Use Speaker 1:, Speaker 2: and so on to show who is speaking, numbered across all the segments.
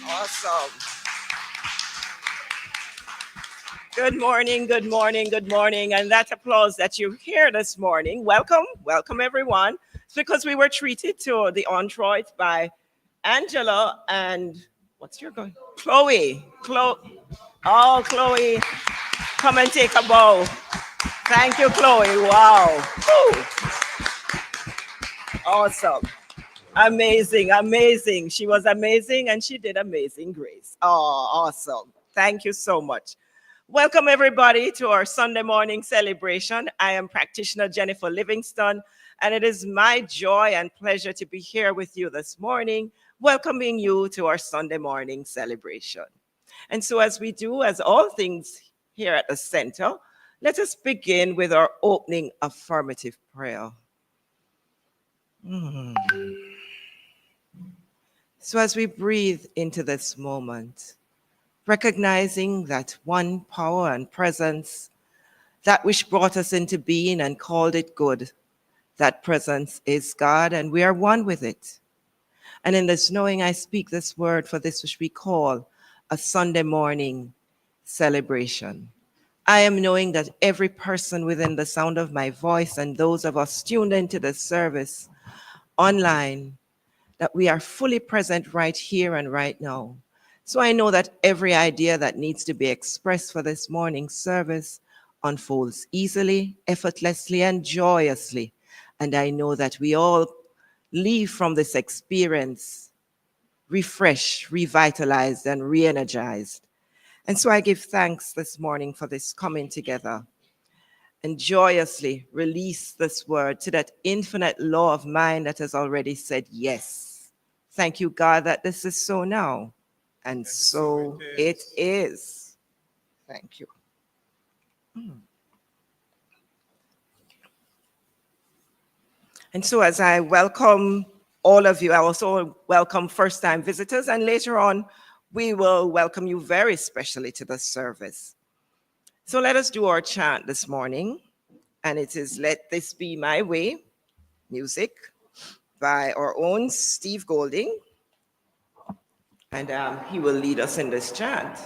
Speaker 1: Awesome. Good morning, good morning, good morning. And that applause that you hear this morning, welcome, welcome everyone. It's because we were treated to the introit by Angela and what's your going? Chloe. Oh, Chloe, come and take a bow. Thank you, Chloe. Wow. Woo. Awesome. Amazing, amazing. She was amazing and she did amazing grace. Oh, awesome. Thank you so much. Welcome everybody to our Sunday morning celebration. I am practitioner Jennifer Livingstone, and it is my joy and pleasure to be here with you this morning, welcoming you to our Sunday morning celebration. And so as we do, as all things here at the center, let us begin with our opening affirmative prayer. So as we breathe into this moment, recognizing that one power and presence, that which brought us into being and called it good, that presence is God, and we are one with it. And in this knowing, I speak this word for this which we call a Sunday morning celebration. I am knowing that every person within the sound of my voice and those of us tuned into this service online, that we are fully present right here and right now. So I know that every idea that needs to be expressed for this morning's service unfolds easily, effortlessly, and joyously. And I know that we all leave from this experience refreshed, revitalized, and re-energized. And so I give thanks this morning for this coming together and joyously release this word to that infinite law of mind that has already said yes. Thank you, God, that this is so now. And so it is. Thank you. And so as I welcome all of you, I also welcome first-time visitors, and later on, we will welcome you very specially to the service. So let us do our chant this morning, and it is Let This Be My Way, music by our own Steve Golding, and he will lead us in this chant.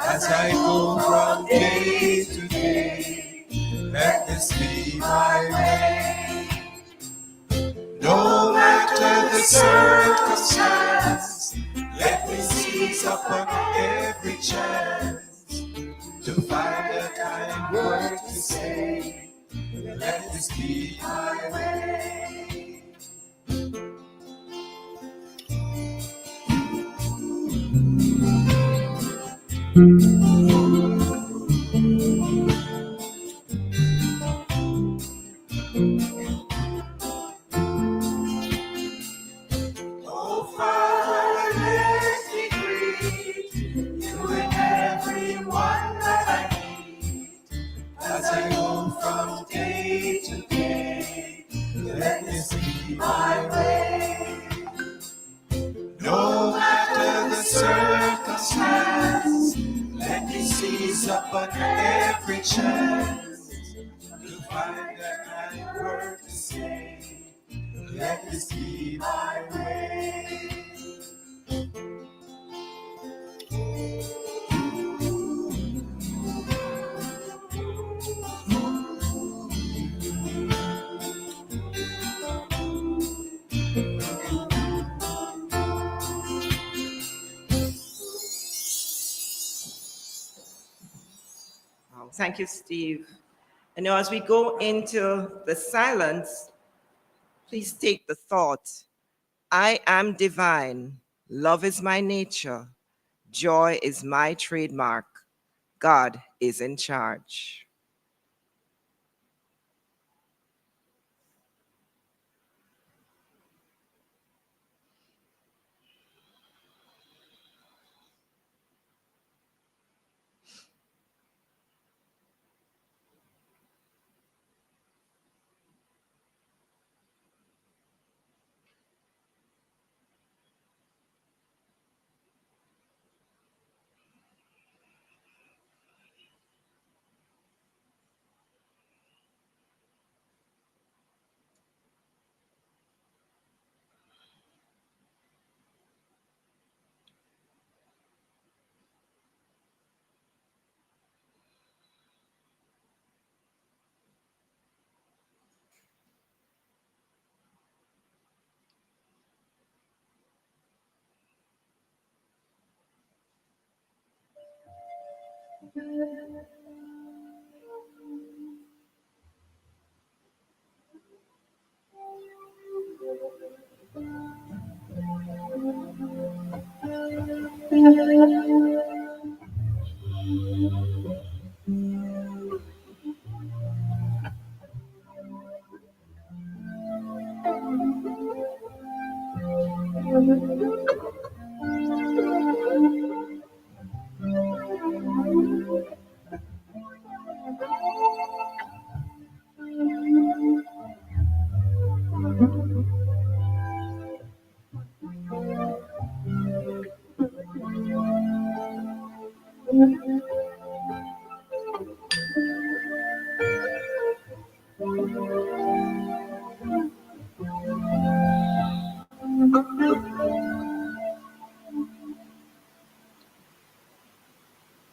Speaker 2: As I go from day to day, let this be my way. No matter the circumstance, let me seize upon every chance to find a kind word to say. Let this be my way. seize upon every chance to find a kind word to say. Let this be my way.
Speaker 1: Thank you, Steve. And now as we go into the silence, please take the thought, I am divine, love is my nature, joy is my trademark, God is in charge.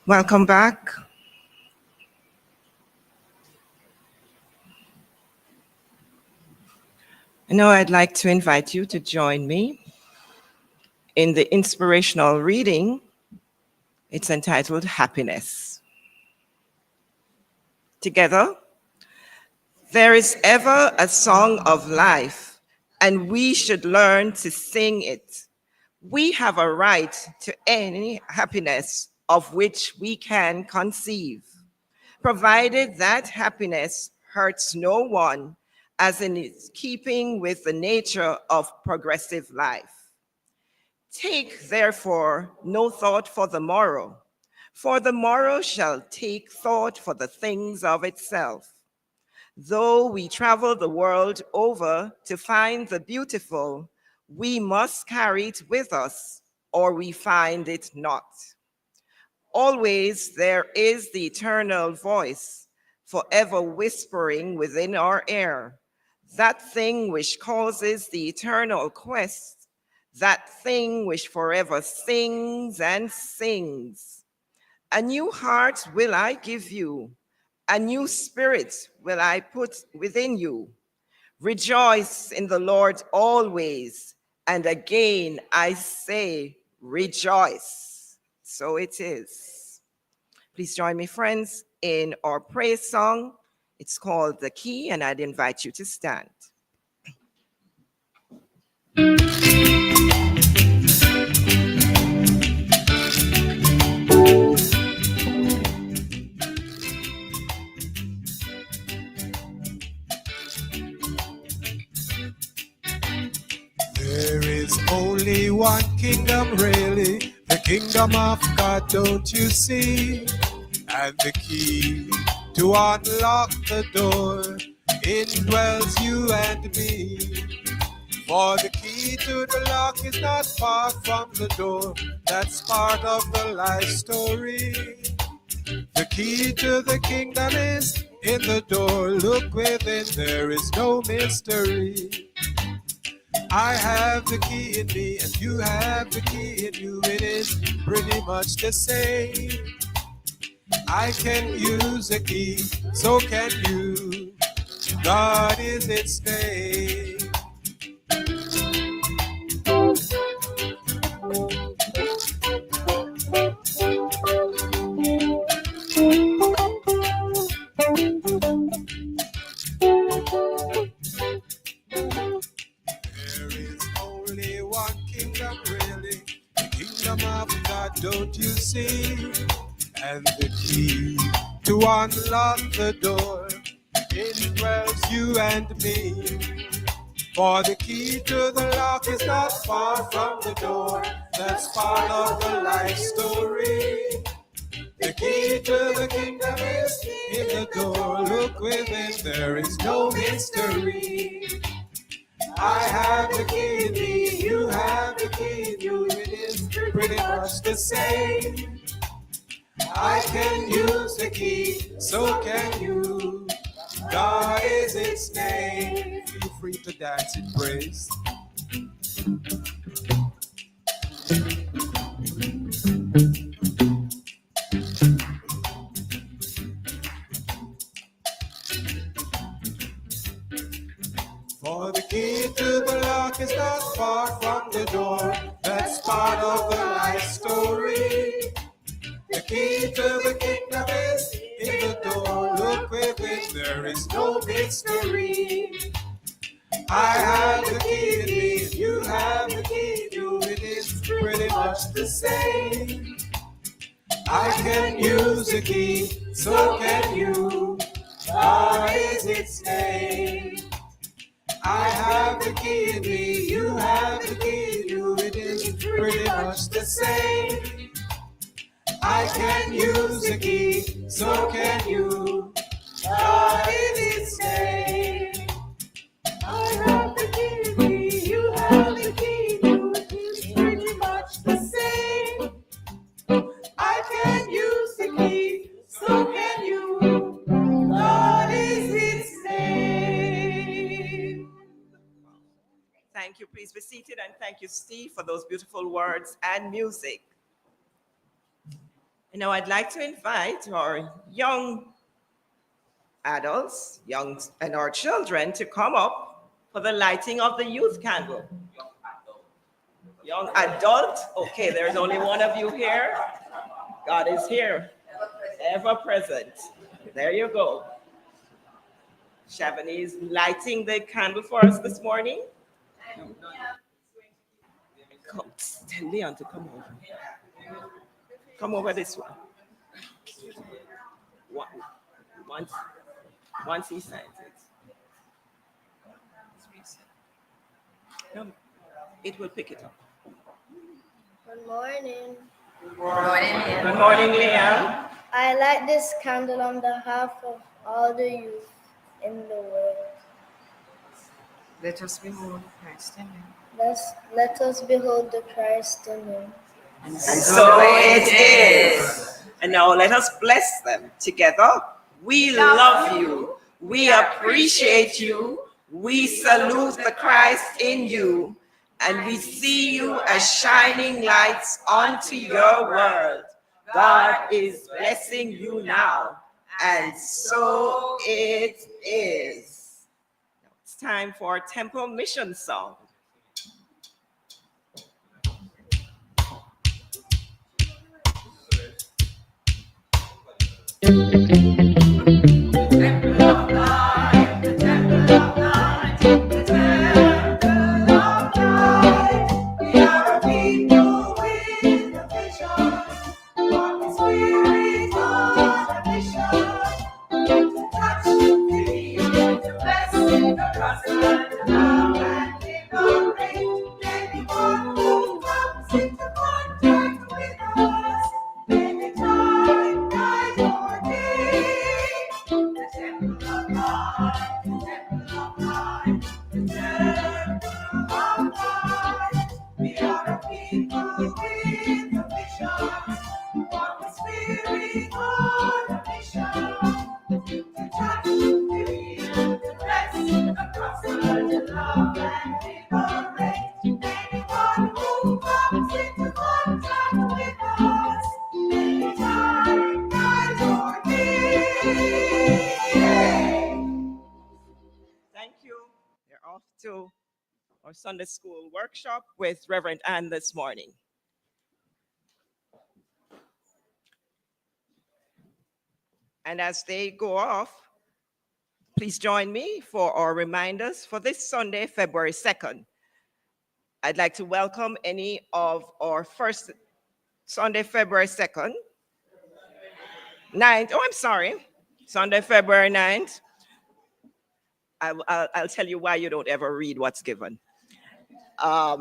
Speaker 1: Welcome back. Now I'd like to invite you to join me in the inspirational reading. It's entitled Happiness. Together, there is ever a song of life, and we should learn to sing it. We have a right to any happiness of which we can conceive, provided that happiness hurts no one, as in its keeping with the nature of progressive life. Take, therefore, no thought for the morrow shall take thought for the things of itself. Though we travel the world over to find the beautiful, we must carry it with us, or we find it not. Always there is the eternal voice, forever whispering within our ear, that thing which causes the eternal quest, that thing which forever sings and sings. A new heart will I give you, a new spirit will I put within you. Rejoice in the Lord always, and again I say, rejoice. So it is. Please join me, friends, in our praise song. It's called The Key, and I'd invite you to stand.
Speaker 2: There is only one kingdom, really, the kingdom of God, don't you see? And the key to unlock the door indwells you and me. For the key to the lock is not far from the door. That's part of the life story. key to the kingdom is in the door. Look within, there is no mystery. I have the key in me and you have the key in you. It is pretty much the same. I can use a key, so can you. God is its name. There is only one kingdom, really, the kingdom of God, don't you see? And the key to unlock the door, it dwells you and me. For the key to the lock is not far from the door. That's part of the life story. The key to the kingdom is in the door. Look within, there is no mystery. I have the key in me, you have the key in you. It is pretty much the same. I can use the key, so can you. God is its name. Feel free to dance in praise. For the key to the lock is not far from the door. That's part of the life story. The key to the kingdom is in the door. Look within, there is no mystery. I have the key in me, you have the key in you. It is pretty much the same. I can use the key, so can you. God is its name. I have the key in me, you have the key in you. It is pretty much the same. I can use the key, so can you. God is its name. I have the key in me, you have the key in you. It is pretty much the same. I can use the key, so can you. God is its name.
Speaker 1: Thank you. Please be seated, and thank you, Steve, for those beautiful words and music. And now I'd like to invite our young adults, and our children to come up for the lighting of the youth candle. Young adult? Okay, there's only one of you here. God is here, ever present. There you go. Shavani is lighting the candle for us this morning. Come, tell Leon to come over. Come over this one. Once he signs it. It will pick it up.
Speaker 3: Good morning.
Speaker 1: Good morning, Leon.
Speaker 3: I light this candle on behalf of all the youth in the world.
Speaker 4: Let us behold Christ in him.
Speaker 3: Let us behold the Christ in him.
Speaker 1: And so it is. And now let us bless them together. We love you. We appreciate you. We salute the Christ in you. And we see you as shining lights onto your world. God is blessing you now. And so it is. Now it's time for our temple mission song.
Speaker 5: Temple of light, the temple of light, the temple of light. We are a people with a vision, one spirit on a mission. To touch the field, to bless the cross and love and liberate anyone who comes into contact with us, anytime, night or day. The temple of light, the temple of light, the temple of light. We are a people with a vision, one spirit on a touch, feel, to bless, prosper, to love and liberate. Anyone who comes into contact with us, anytime, night or day.
Speaker 1: Thank you. We're off to our Sunday school workshop with Reverend Ann this morning. And as they go off, please join me for our reminders for this Sunday, February 2nd. I'd like to welcome any of our first Sunday, February 2nd, 9th, oh, I'm sorry, Sunday, February 9th. I'll tell you why you don't ever read what's given.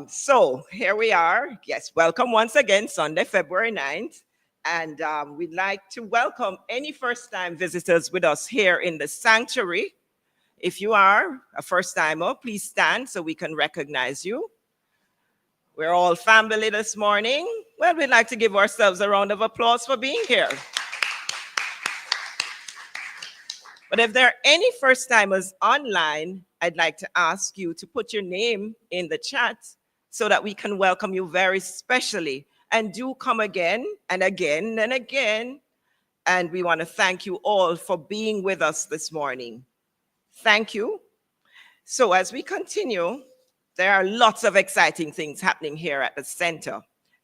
Speaker 1: So here we are. Yes, welcome once again, Sunday, February 9th. And we'd like to welcome any first-time visitors with us here in the sanctuary. If you are a first-timer, please stand so we can recognize you. We're all family this morning. Well, we'd like to give ourselves a round of applause for being here. But if there are any first-timers online, I'd like to ask you to put your name in the chat so that we can welcome you very specially. And do come again and again and again. And we want to thank you all for being with us this morning. Thank you. So as we continue, there are lots of exciting things happening here at the center.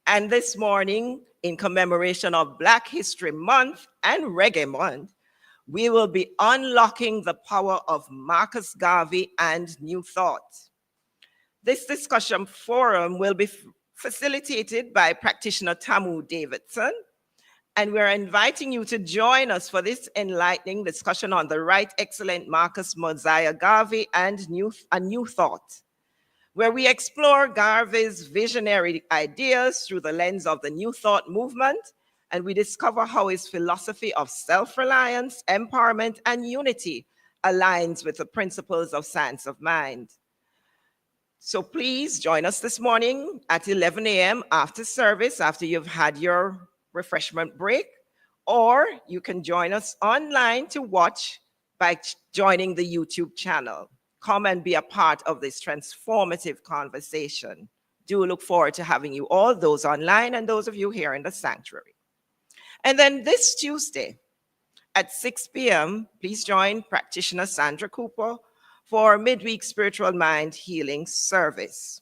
Speaker 1: And this morning, in commemoration of Black History Month and Reggae Month, we will be unlocking the power of Marcus Garvey and New Thought. This discussion forum will be facilitated by practitioner Tamu Davidson, and we're inviting you to join us for this enlightening discussion on the Right Excellent Marcus Mosiah Garvey and A New Thought, where we explore Garvey's visionary ideas through the lens of the New Thought movement, and we discover how his philosophy of self-reliance, empowerment, and unity aligns with the principles of science of mind. So please join us this morning at 11 a.m. after service, after you've had your refreshment break, or you can join us online to watch by joining the YouTube channel. Come and be a part of this transformative conversation. Do look forward to having you all, those online and those of you here in the sanctuary. And then this Tuesday at 6 p.m., please join practitioner Sandra Cooper for midweek spiritual mind healing service.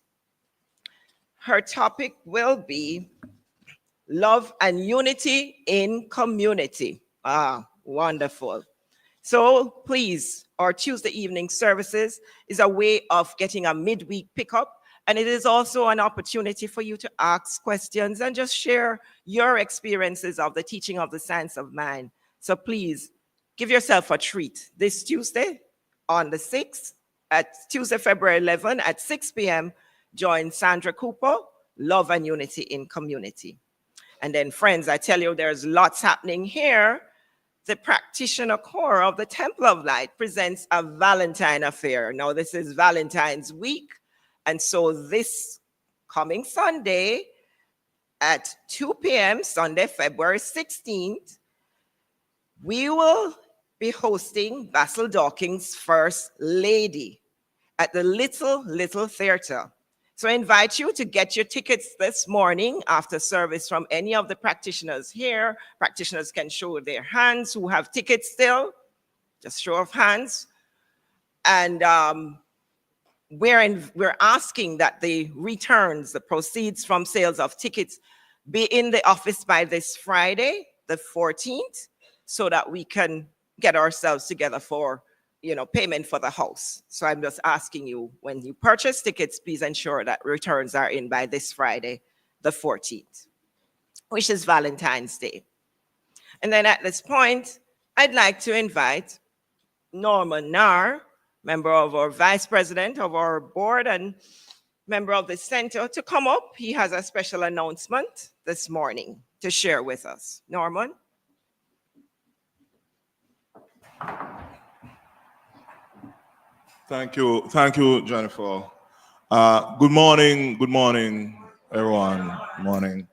Speaker 1: Her topic will be love and unity in community. Ah, wonderful. So please, our Tuesday evening services is a way of getting a midweek pickup, and it is also an opportunity for you to ask questions and just share your experiences of the teaching of the science of mind. So please give yourself a treat this Tuesday on the 6th, at Tuesday, February 11 at 6 p.m., join Sandra Cooper, Love and Unity in Community. And then friends, I tell you, there's lots happening here. The practitioner core of the Temple of Light presents a Valentine affair. Now this is Valentine's week. And so this coming Sunday at 2 p.m., Sunday, February 16th, we will be hosting Basil Dawkins' First Lady at the Little Theater. So I invite you to get your tickets this morning after service from any of the practitioners here. Practitioners can show their hands who have tickets still, just show of hands. And we're asking that the returns, the proceeds from sales of tickets be in the office by this Friday, the 14th, so that we can get ourselves together for, payment for the house. So I'm just asking you, when you purchase tickets, please ensure that returns are in by this Friday, the 14th, which is Valentine's Day. And then at this point, I'd like to invite Norman Nair, member of our vice president of our board and member of the center, to come up. He has a special announcement this morning to share with us. Norman.
Speaker 6: Thank you, Jennifer. Good morning, everyone. Morning.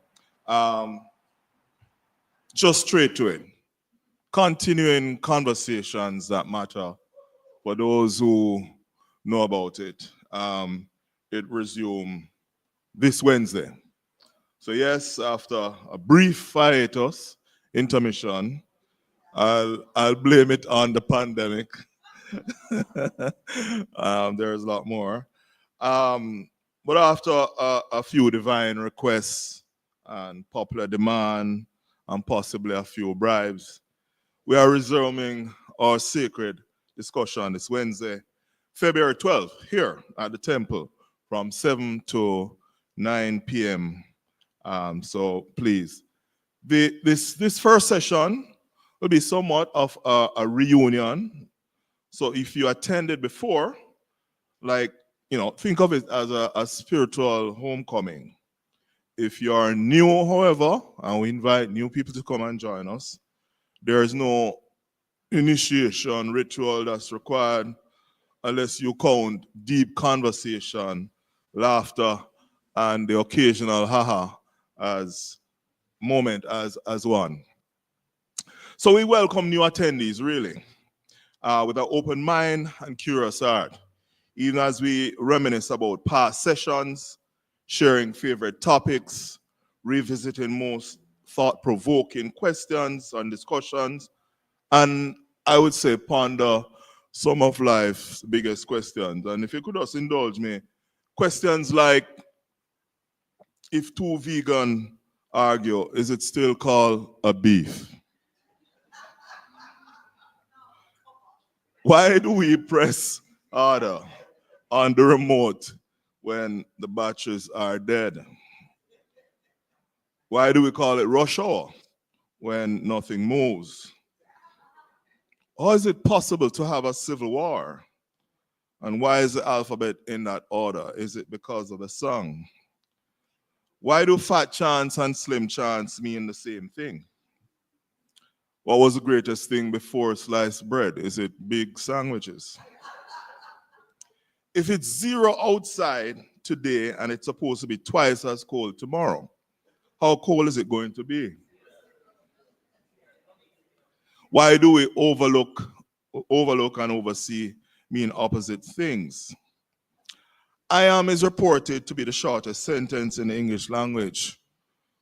Speaker 6: Just straight to it. continuing conversations that matter for those who know about it. It resumed this Wednesday. So yes, after a brief hiatus, intermission, I'll blame it on the pandemic. There's a lot more. But after a few divine requests and popular demand and possibly a few bribes, we are resuming our sacred discussion this Wednesday, February 12th, here at the temple from 7 to 9 p.m. So please, this first session will be somewhat of a reunion. So if you attended before, like, think of it as a spiritual homecoming. If you are new, however, and we invite new people to come and join us, there is no initiation ritual that's required unless you count deep conversation, laughter, and the occasional haha as moment as one. So we welcome new attendees, really, with an open mind and curious heart, even as we reminisce about past sessions, sharing favorite topics, revisiting most thought-provoking questions and discussions, and I would say ponder some of life's biggest questions. And if you could just indulge me, questions like, if two vegans argue, is it still called a beef? Why do we press harder on the remote when the batteries are dead? Why do we call it rush hour when nothing moves? Or is it possible to have a civil war? And why is the alphabet in that order? Is it because of the song? Why do fat chance and slim chance mean the same thing? What was the greatest thing before sliced bread? Is it big sandwiches? If it's 0 outside today and it's supposed to be twice as cold tomorrow, how cold is it going to be? Why do we overlook and oversee mean opposite things? I am is reported to be the shortest sentence in the English language.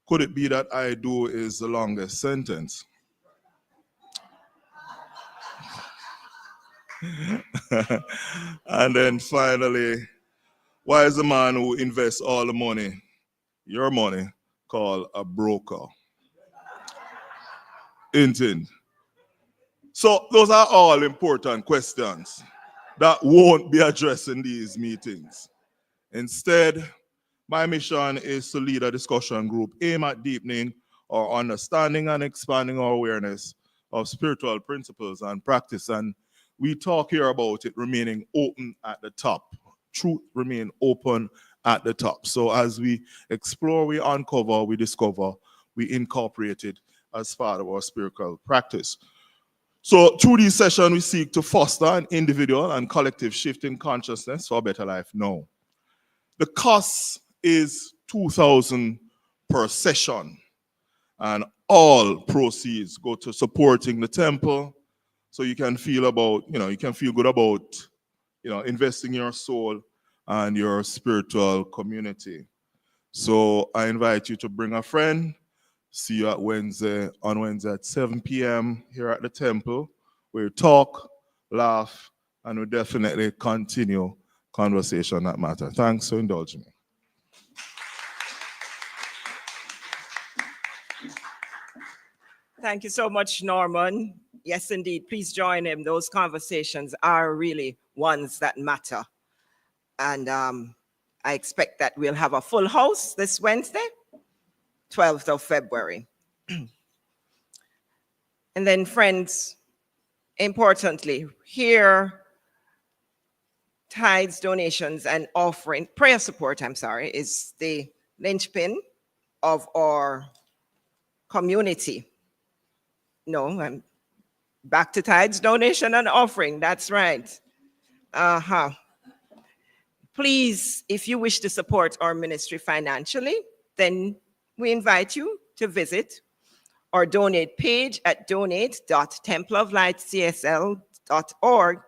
Speaker 6: Could it be that I do is the longest sentence? And then finally, why is the man who invests all the money, your money, called a broker? Indeed. So those are all important questions that won't be addressed in these meetings. Instead, my mission is to lead a discussion group aimed at deepening our understanding and expanding our awareness of spiritual principles and practice. And we talk here about it remaining open at the top. Truth remain open at the top. So as we explore, we uncover, we discover, we incorporate it as part of our spiritual practice. So through this session, we seek to foster an individual and collective shift in consciousness for a better life now. The cost is $2,000 per session, and all proceeds go to supporting the temple. So you can feel good about, investing your soul and your spiritual community. So I invite you to bring a friend. See you on Wednesday at 7 p.m. here at the temple. We talk, laugh, and we definitely continue conversation that matter. Thanks for indulging me.
Speaker 1: Thank you so much, Norman. Yes, indeed. Please join him. Those conversations are really ones that matter. And I expect that we'll have a full house this Wednesday, 12th of February. And then, friends, importantly, here, tithes, donations, and offering, prayer support, is the linchpin of our community. No, I'm back to tithes, donation, and offering. That's right. Please, if you wish to support our ministry financially, then we invite you to visit or donate page at donate.templeoflightcsl.org,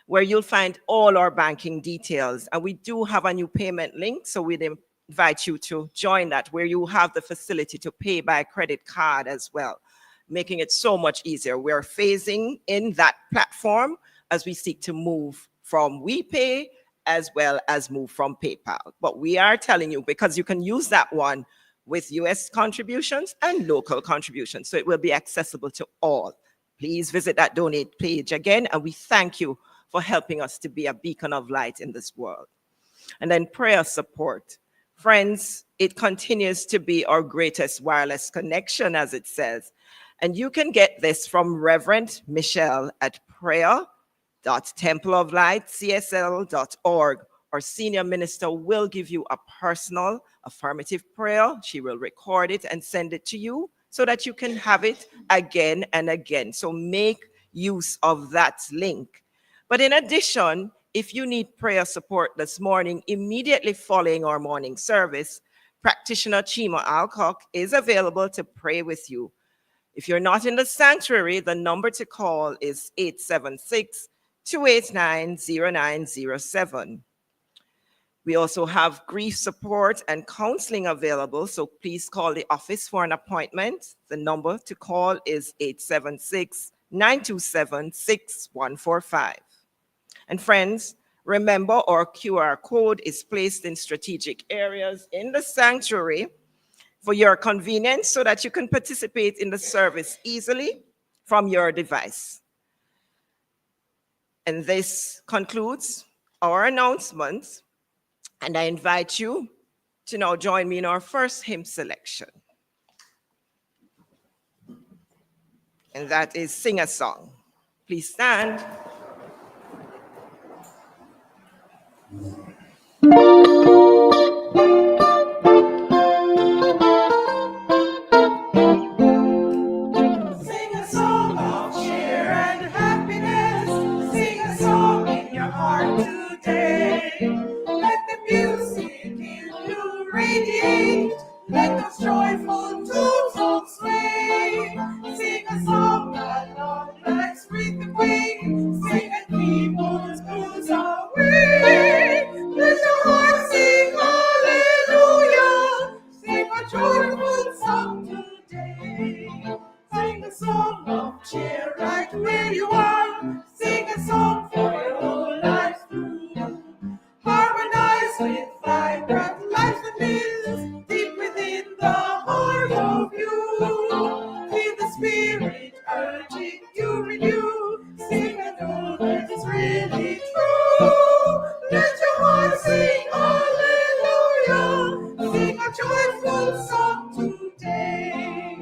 Speaker 1: where you'll find all our banking details. And we do have a new payment link, so we'd invite you to join that, where you have the facility to pay by credit card as well, making it so much easier. We're phasing in that platform as we seek to move from WePay as well as move from PayPal. But we are telling you, because you can use that one with US contributions and local contributions, so it will be accessible to all. Please visit that donate page again, and we thank you for helping us to be a beacon of light in this world. And then prayer support. Friends, it continues to be our greatest wireless connection, as it says. And you can get this from Reverend Michelle at prayer.templeoflightcsl.org. Our senior minister will give you a personal affirmative prayer. She will record it and send it to you so that you can have it again and again. So make use of that link. But in addition, if you need prayer support this morning, immediately following our morning service, practitioner Chima Alcock is available to pray with you. If you're not in the sanctuary, the number to call is 876-289-0907. We also have grief support and counseling available, so please call the office for an appointment. The number to call is 876-927-6145. And friends, remember our QR code is placed in strategic areas in the sanctuary for your convenience so that you can participate in the service easily from your device. And this concludes our announcements. And I invite you to now join me in our first hymn selection. And that is Sing a Song. Please stand.
Speaker 5: Sing a song of cheer and happiness. Sing a song in your heart today. Let the music in you radiate. Let those joyful tones sway. Sing a song that long lights with the wind. Sing and keep all the blues away. Let your heart sing hallelujah. Sing a joyful song today. Sing a song of cheer right where you are. Sing a song for your whole life through. Harmonize with vibrant life that lives deep within the heart of you. Feel the spirit urging you renew. Sing and know that it's really true. Let your heart sing hallelujah. Sing a joyful song today.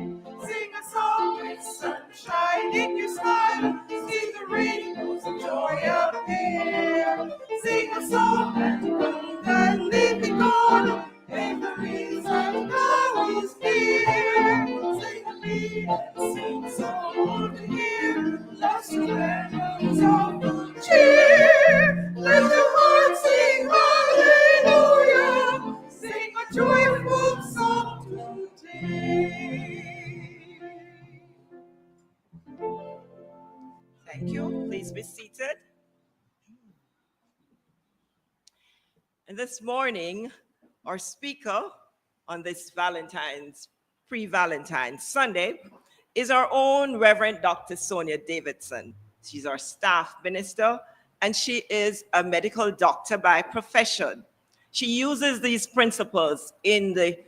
Speaker 5: Sing a song with sunshine in your smile. See the rainbows of joy up here. Sing a song and know that living on every reason now is here. Sing a lead and sing so on to hear. Lost to rhythms of good cheer. Let your heart sing hallelujah. Sing a joyful song today.
Speaker 1: Thank you. Please be seated. And this morning, our speaker on this pre-Valentine's Sunday is our own Reverend Dr. Sonia Davidson. She's our staff minister, and she is a medical doctor by profession. She uses these principles in the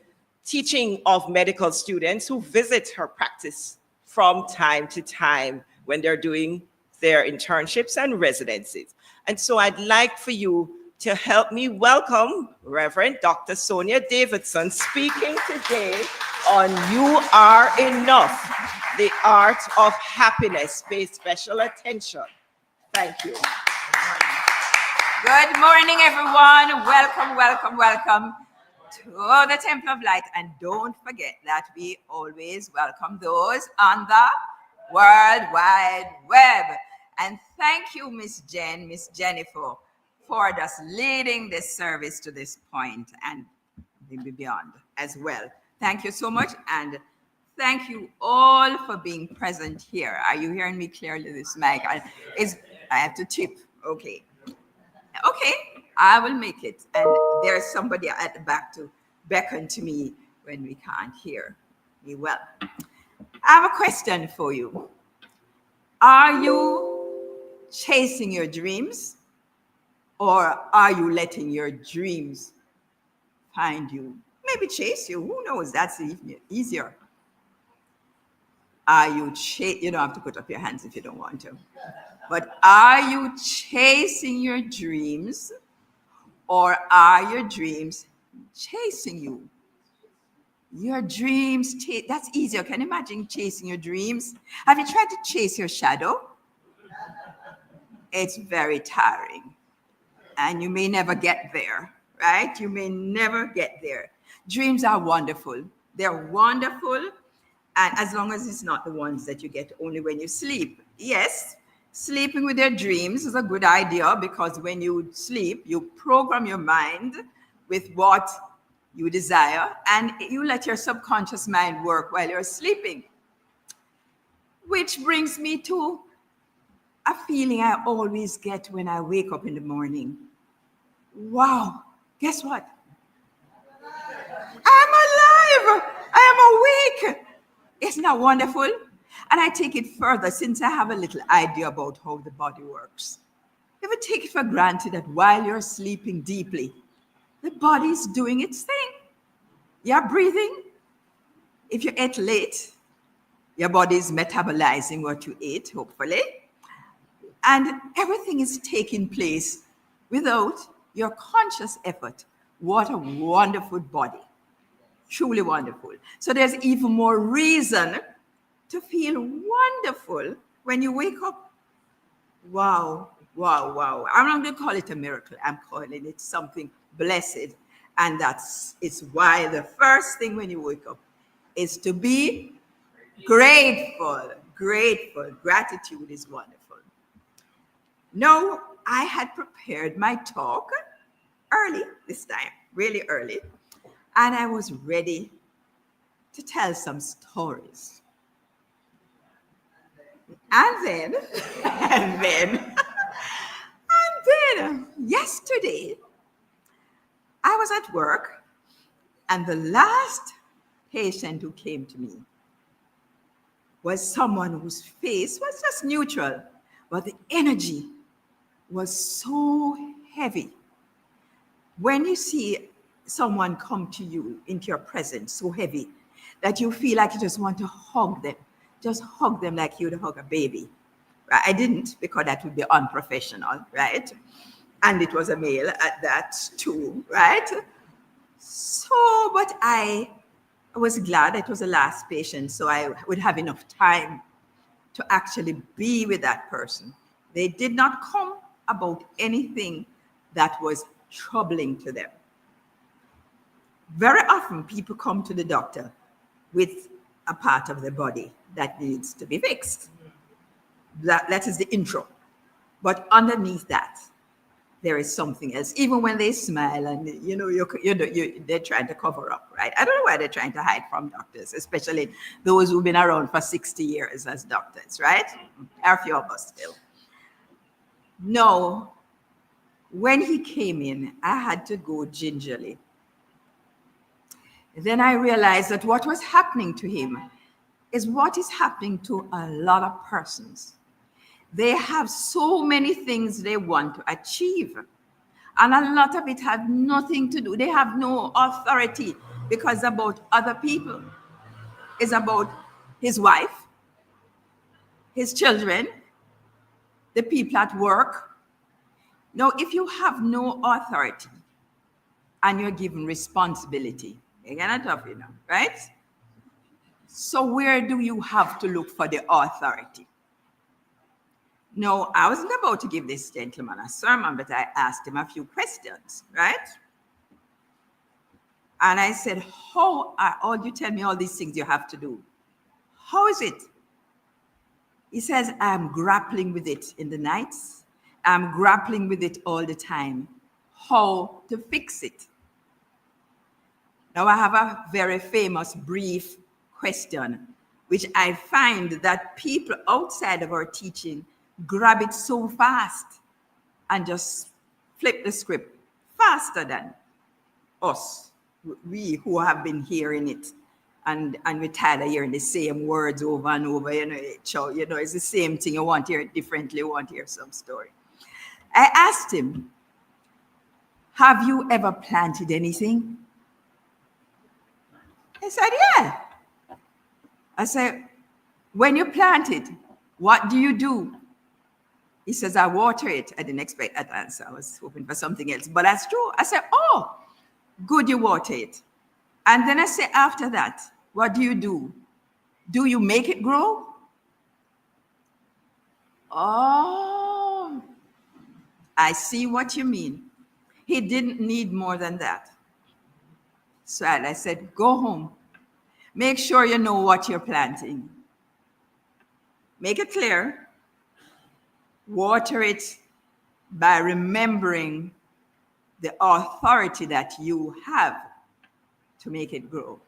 Speaker 1: teaching of medical students who visit her practice from time to time when they're doing their internships and residencies. And so I'd like for you to help me welcome Reverend Dr. Sonia Davidson, speaking today on You Are Enough, the art of happiness. Pay special attention. Thank you.
Speaker 7: Good morning, everyone. Welcome, welcome, welcome to the Temple of Light. And don't forget that we always welcome those on the World Wide Web. And thank you, Miss Jennifer, for just leading this service to this point and beyond as well. Thank you so much. And Thank you all for being present here. Are you hearing me clearly, this mic? I have to tip. Okay. Okay, I will make it. And there's somebody at the back to beckon to me when we can't hear me well. I have a question for you. Are you chasing your dreams, or are you letting your dreams find you? Maybe chase you. Who knows? That's even easier. Are you you don't have to put up your hands if you don't want to. But are you chasing your dreams, or are your dreams chasing you? Your dreams, that's easier. Can you imagine chasing your dreams? Have you tried to chase your shadow? It's very tiring. And you may never get there, right? You may never get there. Dreams are wonderful. They're wonderful. And as long as it's not the ones that you get only when you sleep. Yes, sleeping with your dreams is a good idea, because when you sleep, you program your mind with what you desire, and you let your subconscious mind work while you're sleeping. Which brings me to a feeling I always get when I wake up in the morning. Wow, guess what? I'm alive! I am awake! Isn't that wonderful? And I take it further, since I have a little idea about how the body works. You ever take it for granted that while you're sleeping deeply, the body's doing its thing? You're breathing. If you ate late, your body's metabolizing what you ate, hopefully. And everything is taking place without your conscious effort. What a wonderful body. Truly wonderful. So there's even more reason to feel wonderful when you wake up. Wow, wow, wow. I'm not going to call it a miracle. I'm calling it something blessed. And it's why the first thing when you wake up is to be grateful. Grateful. Gratitude is wonderful. No, I had prepared my talk early this time, really early. And I was ready to tell some stories. And then, yesterday, I was at work, and the last patient who came to me was someone whose face was just neutral, but the energy was so heavy. When you see someone come to you into your presence so heavy that you feel like you just want to hug them, just hug them like you would hug a baby. Right? I didn't, because that would be unprofessional, right? And it was a male at that too, right? So, but I was glad it was the last patient, so I would have enough time to actually be with that person. They did not come about anything that was troubling to them. Very often people come to the doctor with a part of the body that needs to be fixed. That is the intro. But underneath that, there is something else. Even when they smile and they're trying to cover up, right? I don't know why they're trying to hide from doctors, especially those who've been around for 60 years as doctors, right? There are a few of us still. No, when he came in, I had to go gingerly. Then I realized that what was happening to him is what is happening to a lot of persons. They have so many things they want to achieve, and a lot of it has nothing to do. They have no authority because it's about other people. It's about his wife, his children, the people at work. Now, if you have no authority and you're given responsibility, you're gonna tough, right? So where do you have to look for the authority? No, I wasn't about to give this gentleman a sermon, but I asked him a few questions, right? And I said, how you tell me all these things you have to do? How is it? He says, I'm grappling with it in the nights. I'm grappling with it all the time. How to fix it? Now I have a very famous brief question, which I find that people outside of our teaching grab it so fast and just flip the script faster than us, we who have been hearing it. And we're tired of hearing the same words over and over, it's the same thing. You want to hear it differently, you want to hear some story. I asked him, have you ever planted anything? He said, yeah. I said, when you plant it, what do you do? He says, I water it. I didn't expect that answer. I was hoping for something else, but that's true. I said, oh, good, you water it. And then I said, after that, what do you do? Do you make it grow? Oh, I see what you mean. He didn't need more than that. So I said, go home. Make sure you know what you're planting. Make it clear. Water it by remembering the authority that you have to make it grow.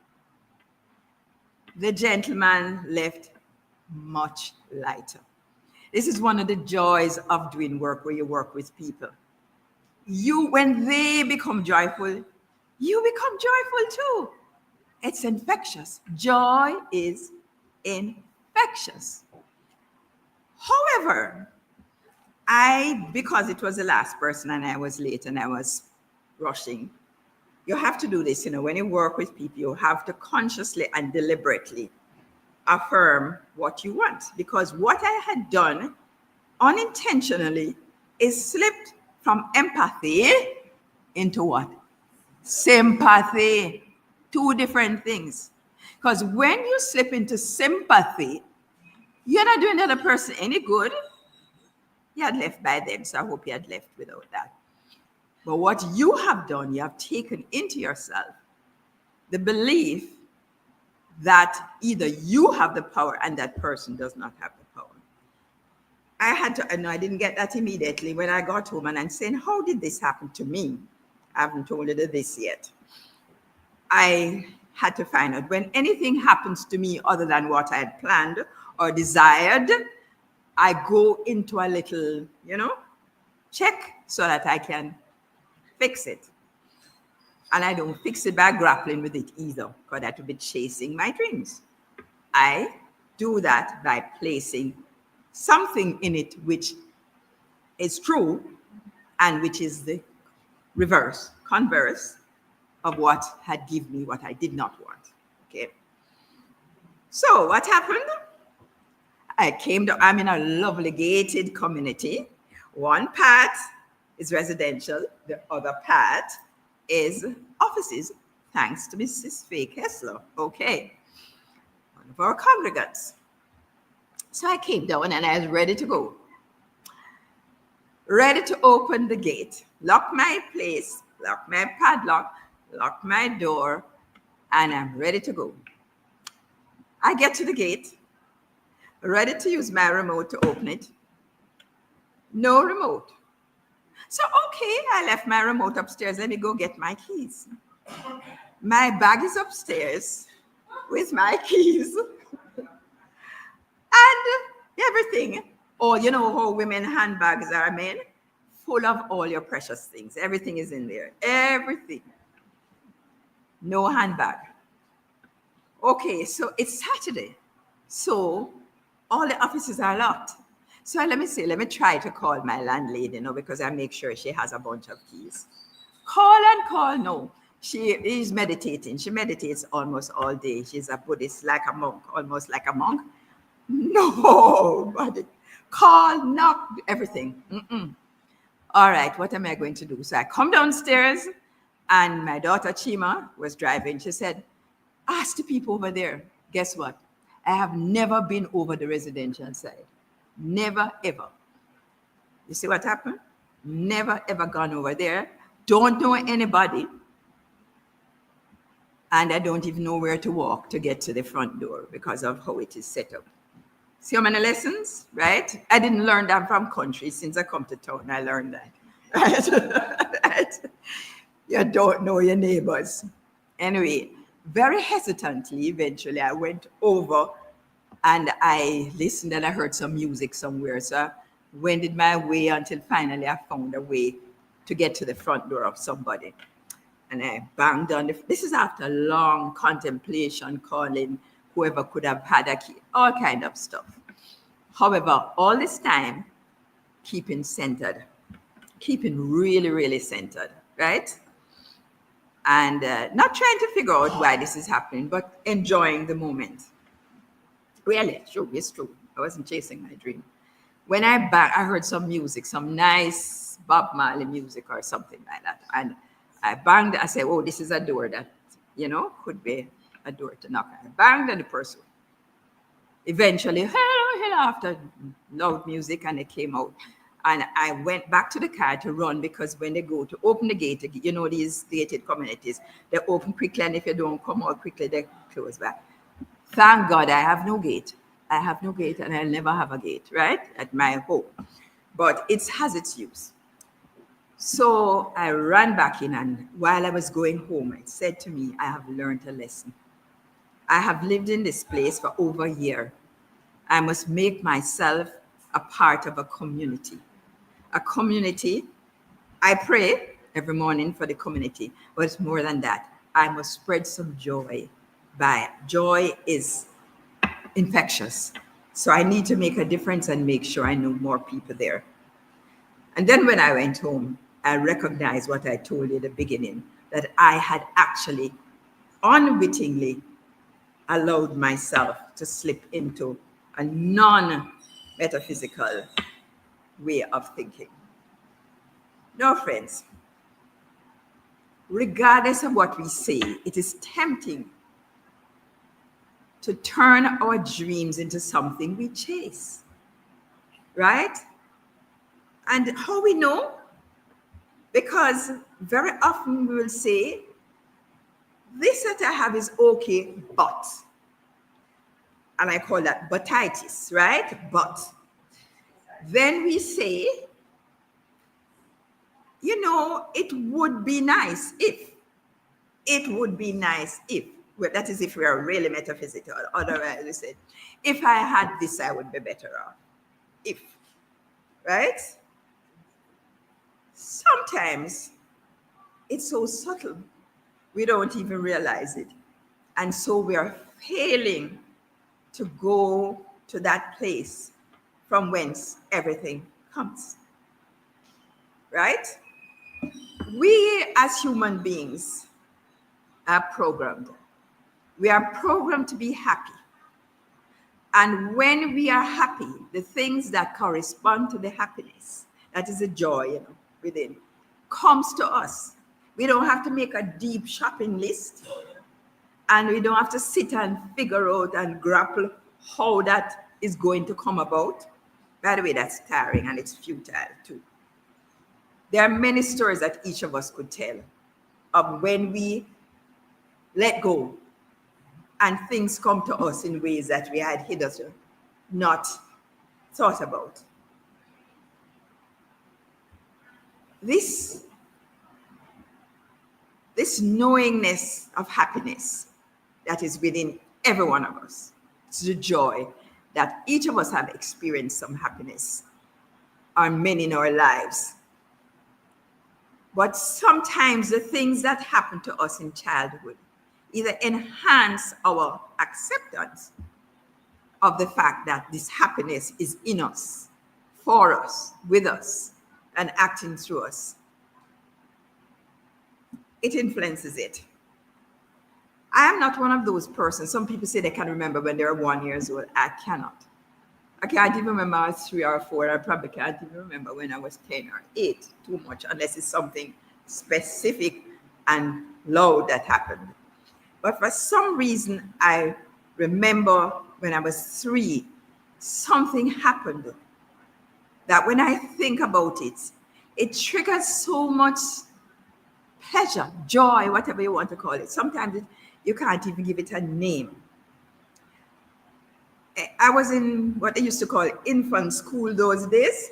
Speaker 7: The gentleman left much lighter. This is one of the joys of doing work where you work with people. When they become joyful, you become joyful too. It's infectious. Joy is infectious. However, because it was the last person and I was late and I was rushing, you have to do this, when you work with people, you have to consciously and deliberately affirm what you want. Because what I had done unintentionally is slipped from empathy into what? Sympathy. Two different things. Because when you slip into sympathy, you're not doing the other person any good. You had left by them, so I hope you had left without that. But what you have done, you have taken into yourself the belief that either you have the power and that person does not have the power. I didn't get that immediately when I got home and I'm saying, how did this happen to me? I haven't told you this yet. I had to find out when anything happens to me other than what I had planned or desired, I go into a little, check so that I can fix it. And I don't fix it by grappling with it either, because that would be chasing my dreams. I do that by placing something in it which is true and which is the converse of what had given me what I did not want. Okay. So what happened? I'm in a lovely gated community. One part is residential, the other part is offices, thanks to Mrs. Faye Kessler. Okay, one of our congregants. So I came down and I was ready to go. Ready to open the gate, lock my place, lock my padlock, lock my door, and I'm ready to go. I get to the gate, ready to use my remote to open it. No remote. So, okay, I left my remote upstairs. Let me go get my keys. My bag is upstairs with my keys and everything. Oh, you know how women handbags are made? Full of all your precious things. Everything is in there. Everything. No handbag. Okay, so it's Saturday. So all the offices are locked. So let me try to call my landlady, because I make sure she has a bunch of keys. Call, no. She is meditating. She meditates almost all day. She's a Buddhist, like a monk, almost like a monk. Nobody. Call, knock, everything. All right, what am I going to do? So I come downstairs and my daughter Chima was driving. She said, ask the people over there. Guess what? I have never been over the residential side. Never, ever. You see what happened? Never, ever gone over there. Don't know anybody. And I don't even know where to walk to get to the front door because of how it is set up. See how many lessons, right? I didn't learn that from country. Since I come to town, I learned that. Right? You don't know your neighbors. Anyway, very hesitantly, eventually, I went over and I listened and I heard some music somewhere. So I wended my way until finally I found a way to get to the front door of somebody. And I banged on this is after long contemplation, calling whoever could have had a key, all kind of stuff. However, all this time, keeping centered, keeping really, really centered, right? And not trying to figure out why this is happening, but enjoying the moment. Really, true, it's true. I wasn't chasing my dream. When I heard some music, some nice Bob Marley music or something like that. And I banged, I said, oh, this is a door that, could be a door to knock. I banged on the person. Eventually, after loud music, and they came out. And I went back to the car to run because when they go to open the gate, these gated communities, they open quickly, and if you don't come out quickly, they close back. Thank God I have no gate. I have no gate, and I'll never have a gate, right, at my home. But it has its use. So I ran back in, and while I was going home, it said to me, I have learned a lesson. I have lived in this place for over a year. I must make myself a part of a community. A community, I pray every morning for the community, but it's more than that. I must spread some joy by it. Joy is infectious. So I need to make a difference and make sure I know more people there. And then when I went home, I recognized what I told you at the beginning, that I had actually unwittingly allowed myself to slip into a non-metaphysical way of thinking. No, friends, regardless of what we say, it is tempting to turn our dreams into something we chase, right? And how we know? Because very often we will say, this that I have is okay, but, and I call that butitis, right? But then we say, it would be nice if, well, that is if we are really metaphysical. Otherwise, we said, if I had this, I would be better off. If, right? Sometimes it's so subtle, we don't even realize it. And so we are failing to go to that place from whence everything comes. Right? We as human beings are programmed. We are programmed to be happy. And when we are happy, the things that correspond to the happiness, that is the joy, within, comes to us. We don't have to make a deep shopping list, and we don't have to sit and figure out and grapple how that is going to come about. By the way, that's tiring and it's futile too. There are many stories that each of us could tell of when we let go and things come to us in ways that we had hitherto not thought about. This knowingness of happiness that is within every one of us, it's the joy that each of us have experienced some happiness, or many in our lives. But sometimes the things that happen to us in childhood either enhance our acceptance of the fact that this happiness is in us, for us, with us, and acting through us. It influences it. I am not one of those persons. Some people say they can remember when they were 1 year old. I cannot. I can't even remember I was 3 or 4. I probably can't even remember when I was 10 or 8 too much, unless it's something specific and loud that happened. But for some reason, I remember when I was 3, something happened that when I think about it, it triggers so much pleasure, joy, whatever you want to call it. Sometimes you can't even give it a name. I was in what they used to call infant school those days.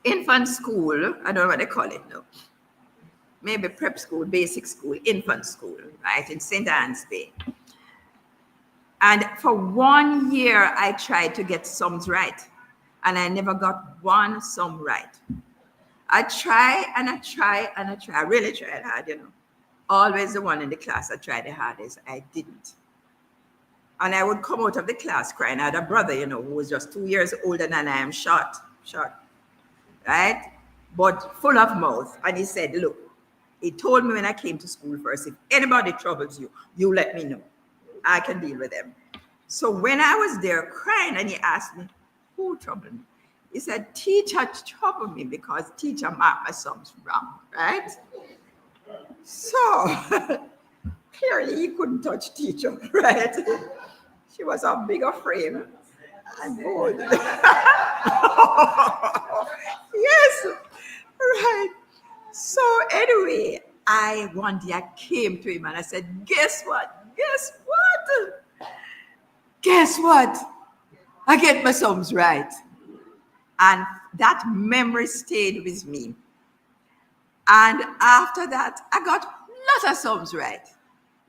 Speaker 7: Infant school, I don't know what they call it now. maybe prep school, basic school, infant school, right, in St. Anne's Bay. And for 1 year, I tried to get sums right, and I never got one sum right. I try and I try and I try. I really tried hard, you know. Always the one in the class I tried the hardest. I didn't. And I would come out of the class crying. I had a brother, you know, who was just 2 years older than I am, short, right? But full of mouth. And he said, look, he told me when I came to school first, if anybody troubles you, you let me know. I can deal with them. So when I was there crying and he asked me, who troubled me? He said, teacher troubled me because teacher marked my sums wrong, right? So clearly he couldn't touch teacher, right? She was a bigger frame and bold. Yes, right. So anyway, one day I came to him and I said, guess what? Guess what? Guess what? I get my sums right. And that memory stayed with me. And after that, I got lots of sums right.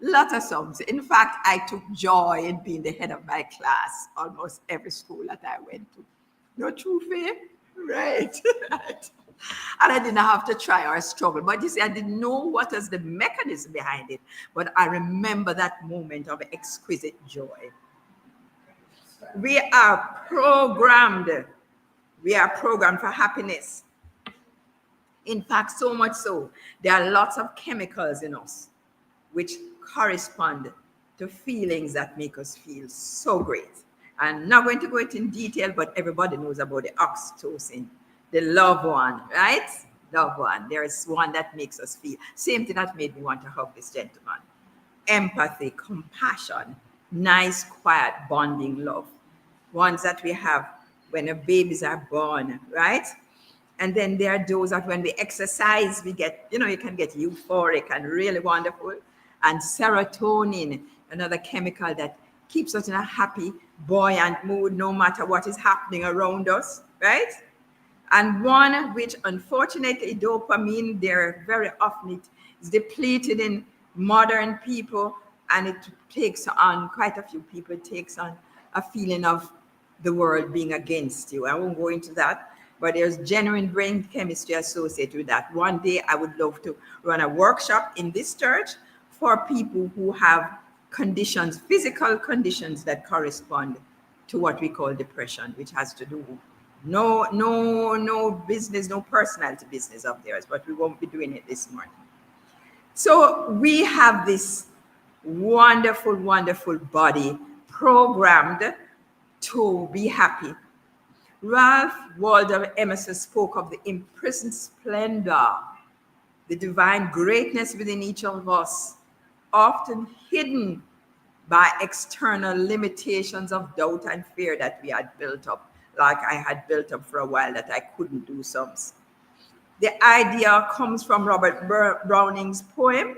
Speaker 7: Lots of sums. In fact, I took joy in being the head of my class almost every school that I went to. No true faith? Right. And I didn't have to try or struggle. But you see, I didn't know what was the mechanism behind it. But I remember that moment of exquisite joy. We are programmed. We are programmed for happiness. In fact, so much so, there are lots of chemicals in us which correspond to feelings that make us feel so great. I'm not going to go into in detail, but everybody knows about the oxytocin, the love one, right? Love one. There is one that makes us feel. Same thing that made me want to hug this gentleman. Empathy, compassion, nice, quiet, bonding love. Ones that we have when our babies are born, right? And then there are those that when we exercise, we get, you know, you can get euphoric and really wonderful. And serotonin, another chemical that keeps us in a happy, buoyant mood no matter what is happening around us, right? And one which, unfortunately, dopamine, there very often it is depleted in modern people, and it takes on, quite a few people, it takes on a feeling of the world being against you. I won't go into that, but there's genuine brain chemistry associated with that. One day I would love to run a workshop in this church for people who have conditions, physical conditions that correspond to what we call depression, which has to do no business, no personality business of theirs, but we won't be doing it this morning. So we have this wonderful, wonderful body programmed to be happy. Ralph Waldo Emerson spoke of the imprisoned splendor, the divine greatness within each of us, often hidden by external limitations of doubt and fear that we had built up, like I had built up for a while that I couldn't do sums. The idea comes from Robert Browning's poem,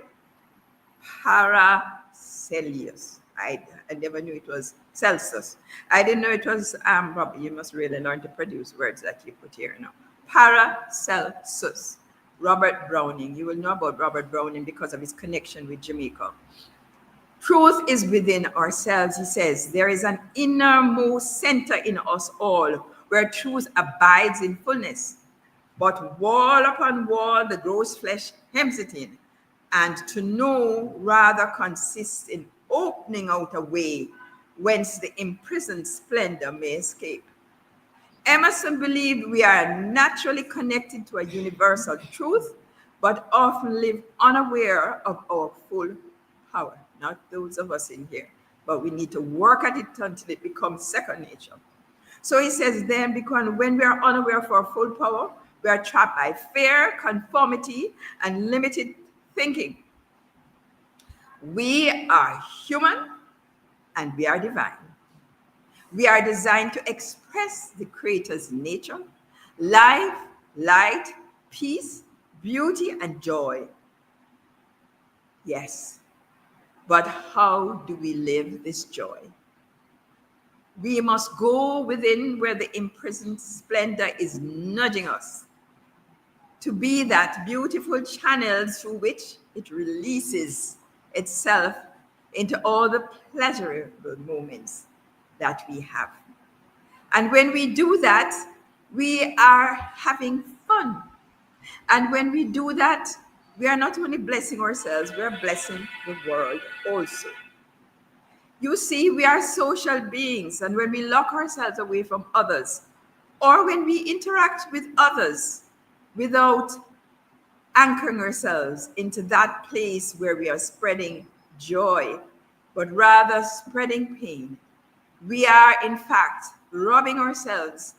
Speaker 7: Paracelsus. I never knew it was Celsius. I didn't know it was, Robbie, you must really learn to produce words that you put here now. Paracelsus, Robert Browning. You will know about Robert Browning because of his connection with Jamaica. Truth is within ourselves, he says. There is an innermost center in us all where truth abides in fullness. But wall upon wall, the gross flesh hems it in. And to know rather consists in opening out a way whence the imprisoned splendor may escape. Emerson believed we are naturally connected to a universal truth, but often live unaware of our full power. Not those of us in here, but we need to work at it until it becomes second nature. So he says then, because when we are unaware of our full power, we are trapped by fear, conformity, and limited thinking. We are human and we are divine. We are designed to express the Creator's nature, life, light, peace, beauty, and joy. Yes, but how do we live this joy? We must go within where the imprisoned splendor is nudging us. to be that beautiful channel through which it releases itself into all the pleasurable moments that we have. And when we do that, we are having fun. And when we do that, we are not only blessing ourselves, we are blessing the world also. You see, we are social beings, and when we lock ourselves away from others, or when we interact with others without anchoring ourselves into that place where we are spreading joy, but rather spreading pain, we are in fact robbing ourselves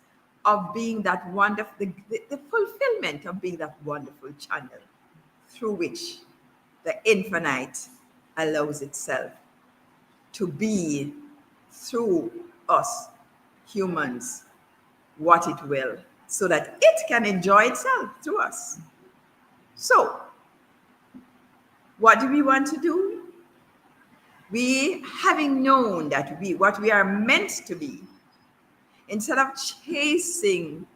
Speaker 7: of being that wonderful, the fulfillment of being that wonderful channel through which the infinite allows itself to be through us humans what it will, so that it can enjoy itself through us. So, what do we want to do? We, having known that what we are meant to be, instead of chasing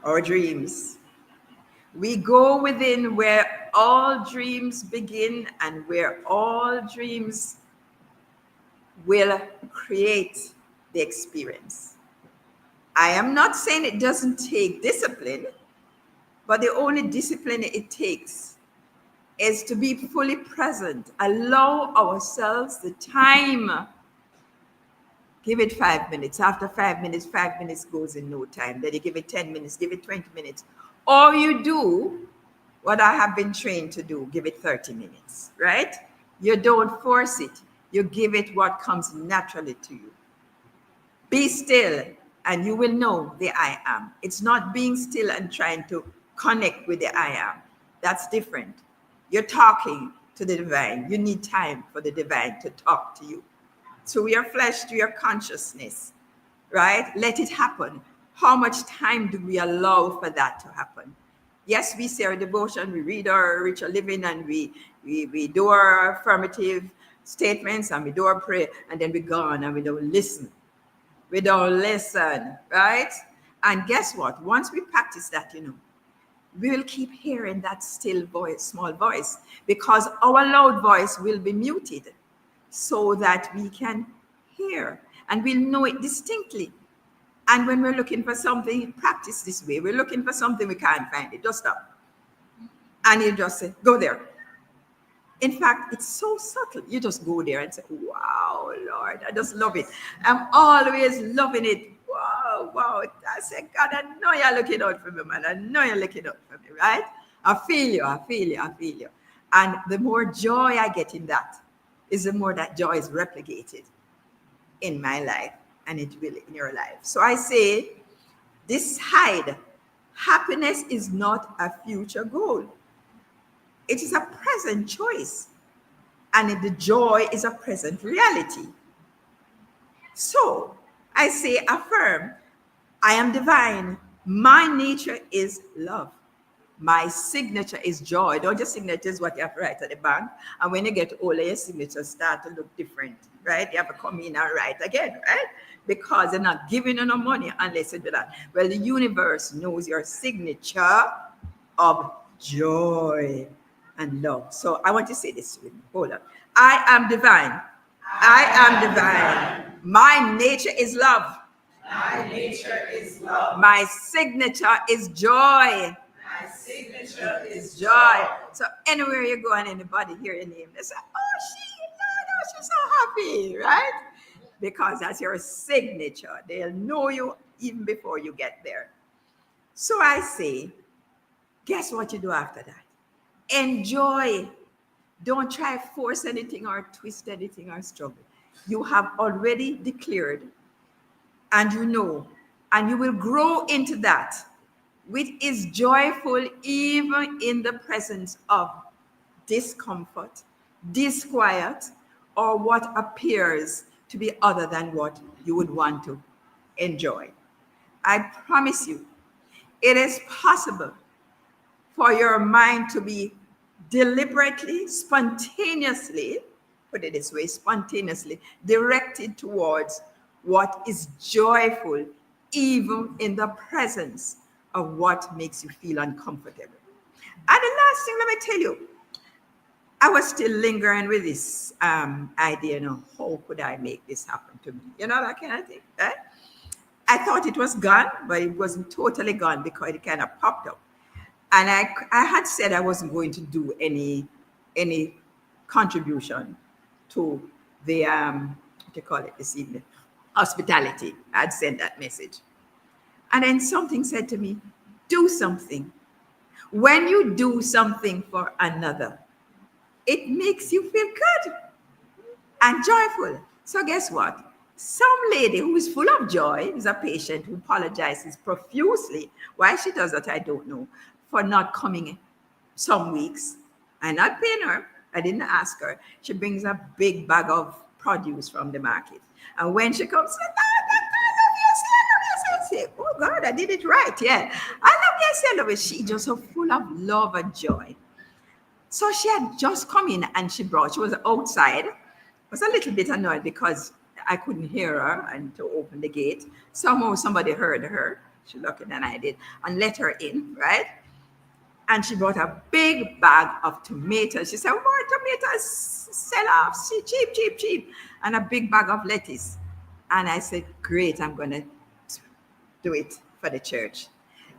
Speaker 7: our dreams, we go within where all dreams begin and where all dreams will create the experience. I am not saying it doesn't take discipline, but the only discipline it takes is to be fully present, allow ourselves the time. Give it 5 minutes. After 5 minutes, 5 minutes goes in no time. Then you give it 10 minutes, give it 20 minutes. Or you do what I have been trained to do, give it 30 minutes, right? You don't force it. You give it what comes naturally to you. Be still and you will know the I am. It's not being still and trying to connect with the I am. That's different. You're talking to the divine. You need time for the divine to talk to you. Through your flesh, through your consciousness, right? Let it happen. How much time do we allow for that to happen? Yes, we say our devotion, we read our ritual living, and we do our affirmative statements, and we do our prayer, and then we go on and we don't listen. We don't listen, right? And guess what? Once we practice that, we will keep hearing that still voice, small voice, because our loud voice will be muted so that we can hear and we'll know it distinctly. And when we're looking for something, practice this way. We're looking for something, we can't find it. Just stop. And you just say, go there. In fact, it's so subtle. You just go there and say, wow, Lord, I just love it. I'm always loving it. Wow, wow. I say, God, I know you're looking out for me, man. I know you're looking out for me, right? I feel you, I feel you, I feel you. And the more joy I get in that, is the more that joy is replicated in my life and it will in your life. So I say, decide. Happiness is not a future goal. It is a present choice. And the joy is a present reality. So I say, affirm, I am divine. My nature is love. My signature is joy. Don't your signature is what you have to write at the bank. And when you get older, your signatures start to look different, right? You have to come in and write again, right? Because they're not giving you no money unless you do that. Well, the universe knows your signature of joy and love. So I want to say this with me. Hold on. I am divine. I am divine. My nature is love.
Speaker 5: My nature is love.
Speaker 7: My signature is joy.
Speaker 5: My signature is
Speaker 7: joy. So anywhere you go and anybody hear your name, they say, oh, she's so happy, right? Because that's your signature. They'll know you even before you get there. So I say, guess what you do after that? Enjoy. Don't try to force anything or twist anything or struggle. You have already declared, and you know, and you will grow into that, which is joyful even in the presence of discomfort, disquiet, or what appears to be other than what you would want to enjoy. I promise you, it is possible for your mind to be deliberately, spontaneously, put it this way, spontaneously directed towards what is joyful, even in the presence of what makes you feel uncomfortable. And the last thing, let me tell you, I was still lingering with this idea, how could I make this happen to me? That kind of thing, right? I thought it was gone, but it wasn't totally gone because it kind of popped up. And I had said I wasn't going to do any contribution to the, what do you call it this evening? Hospitality. I'd sent that message. And then something said to me, do something. When you do something for another, it makes you feel good and joyful. So guess what? Some lady who is full of joy is a patient who apologizes profusely. Why she does that, I don't know, for not coming some weeks. I'm not paying her. I didn't ask her. She brings a big bag of produce from the market. And when she comes, she says, I love you, I say, oh God, I did it right. Yeah. I love you, she just so full of love and joy. So she had just come in and she was outside. I was a little bit annoyed because I couldn't hear her and to open the gate. Somehow somebody heard her. She looked than I did and let her in, right? And she brought a big bag of tomatoes. She said, more tomatoes, sell off, cheap. And a big bag of lettuce. And I said, great, I'm going to do it for the church.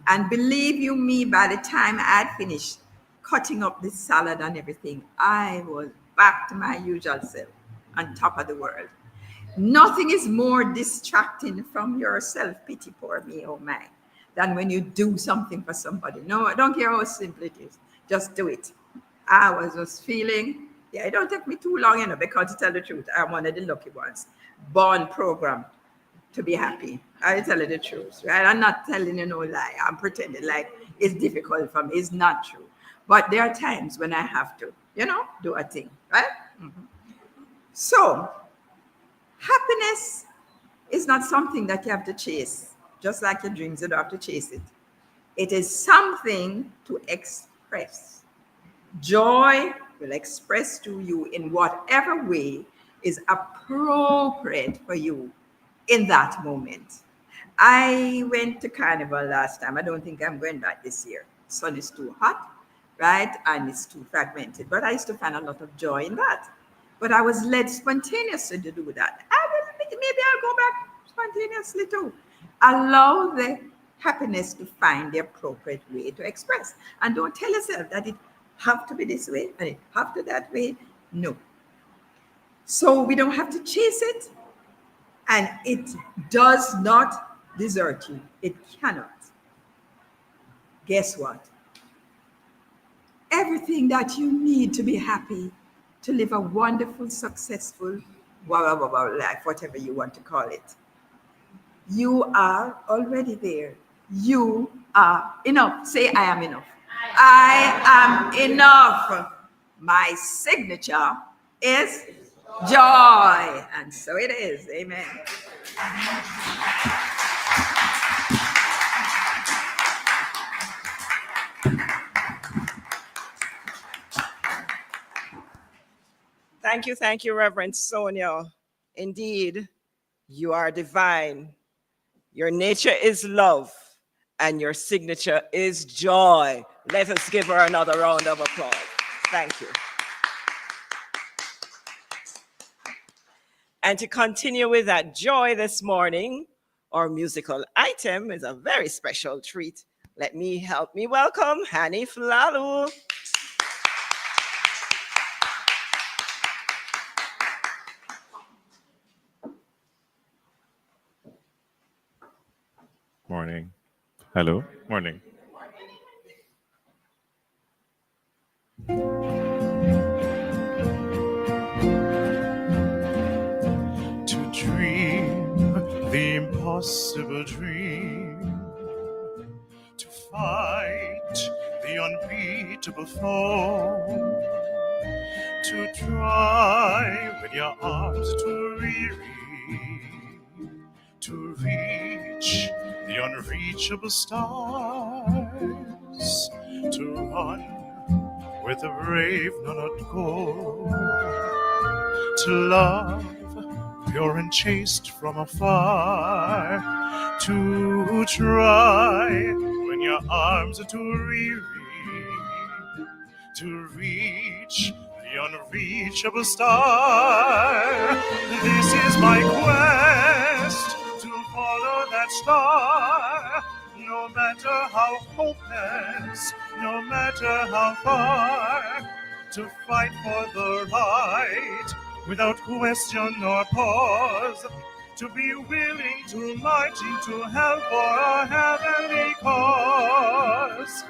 Speaker 7: And believe you me, by the time I had finished cutting up the salad and everything, I was back to my usual self, on top of the world. Nothing is more distracting from your self-pity, poor me, oh my, than when you do something for somebody. No, I don't care how simple it is. Just do it. I was just feeling, it don't take me too long, because to tell the truth, I'm one of the lucky ones. Born programmed to be happy. I tell you the truth, right? I'm not telling you no lie. I'm pretending like it's difficult for me. It's not true. But there are times when I have to, do a thing, right? Mm-hmm. So, happiness is not something that you have to chase. Just like your dreams, you don't have to chase it. It is something to express. Joy will express to you in whatever way is appropriate for you in that moment. I went to Carnival last time. I don't think I'm going back this year. The sun is too hot, right? And it's too fragmented. But I used to find a lot of joy in that. But I was led spontaneously to do that. Maybe I'll go back spontaneously too. Allow the happiness to find the appropriate way to express. And don't tell yourself that it have to be this way and it have to that way. No. So we don't have to chase it. And it does not desert you. It cannot. Guess what? Everything that you need to be happy, to live a wonderful, successful, life, whatever you want to call it, you are already there. You are enough. Say, I am enough. I am enough. My signature is joy. And so it is. Amen.
Speaker 1: Thank you, Reverend Sonia. Indeed, you are divine. Your nature is love, and your signature is joy. Let us give her another round of applause. Thank you. And to continue with that joy this morning, our musical item is a very special treat. Help me welcome Hanny Flalu.
Speaker 8: Morning. Hello. Morning. To dream the impossible dream, to fight the unbeatable foe, to try with your arms too weary, to reach the unreachable stars, to run where the brave do not go, to love pure and chaste from afar, to try when your arms are too weary to reach the unreachable star. This is my quest to follow that star. No matter how hopeless, no matter how far, to fight for the right without question or pause, to be willing to march into hell for a heavenly cause.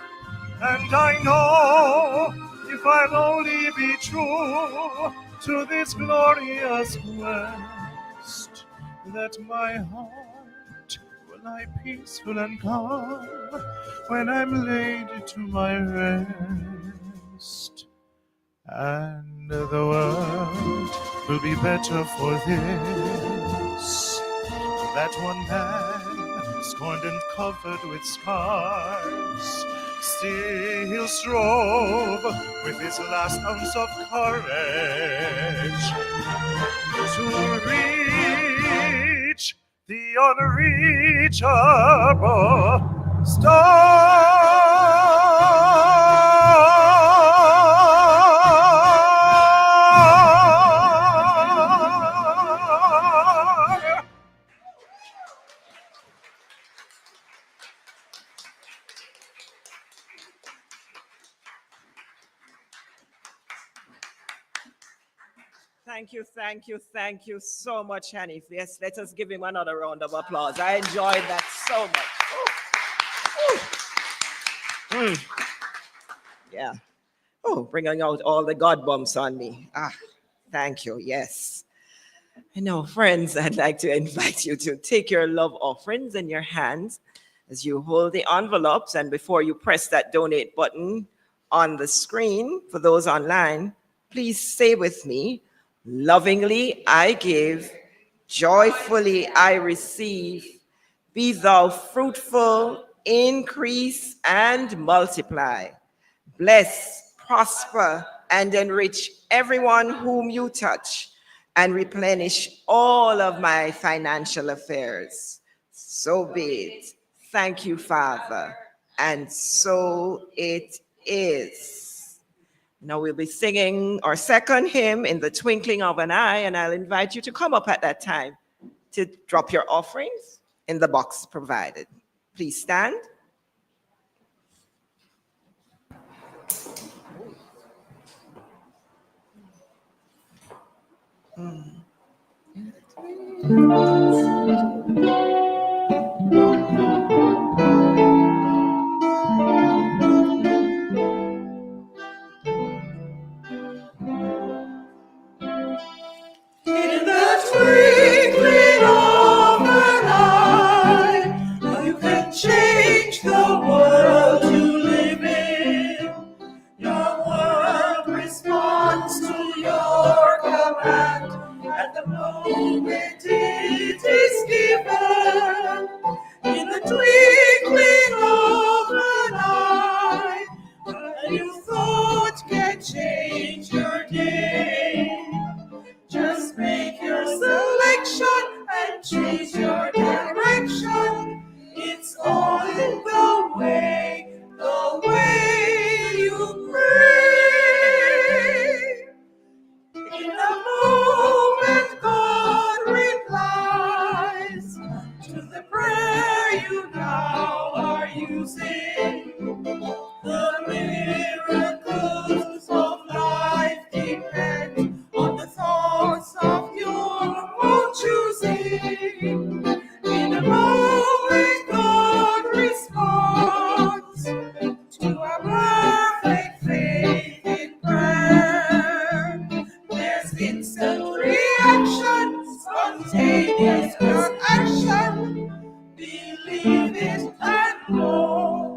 Speaker 8: And I know if I'll only be true to this glorious quest, that my heart will lie peaceful and calm when I'm laid to my rest. And the world will be better for this. That one man, scorned and covered with scars, still strove with his last ounce of courage to reach the unreachable star.
Speaker 1: Thank you so much, Hanif. Yes, let us give him another round of applause. I enjoyed that so much. Yeah. Oh, bringing out all the God bumps on me. Thank you. Yes. I know, friends, I'd like to invite you to take your love offerings in your hands as you hold the envelopes, and before you press that donate button on the screen for those online, please say with me, lovingly I give, joyfully I receive. Be thou fruitful, increase, and multiply. Bless, prosper, and enrich everyone whom you touch, and replenish all of my financial affairs. So be it. Thank you, Father. And so it is. Now we'll be singing our second hymn, In the Twinkling of an Eye, and I'll invite you to come up at that time to drop your offerings in the box provided. Please stand.
Speaker 5: In the twinkling of an eye, you can change the world you live in. Your world responds to your command at the moment it is given. In the twinkling of an eye, a new thought can change your day. Just make your selection and choose your direction. It's all in the way you pray. In a moment, God replies to the prayer you now are using. The miracles of life depend on the thoughts of your own choosing. In a moment, God responds to a perfect faith in prayer. There's instant reaction, spontaneous action. Believe it and know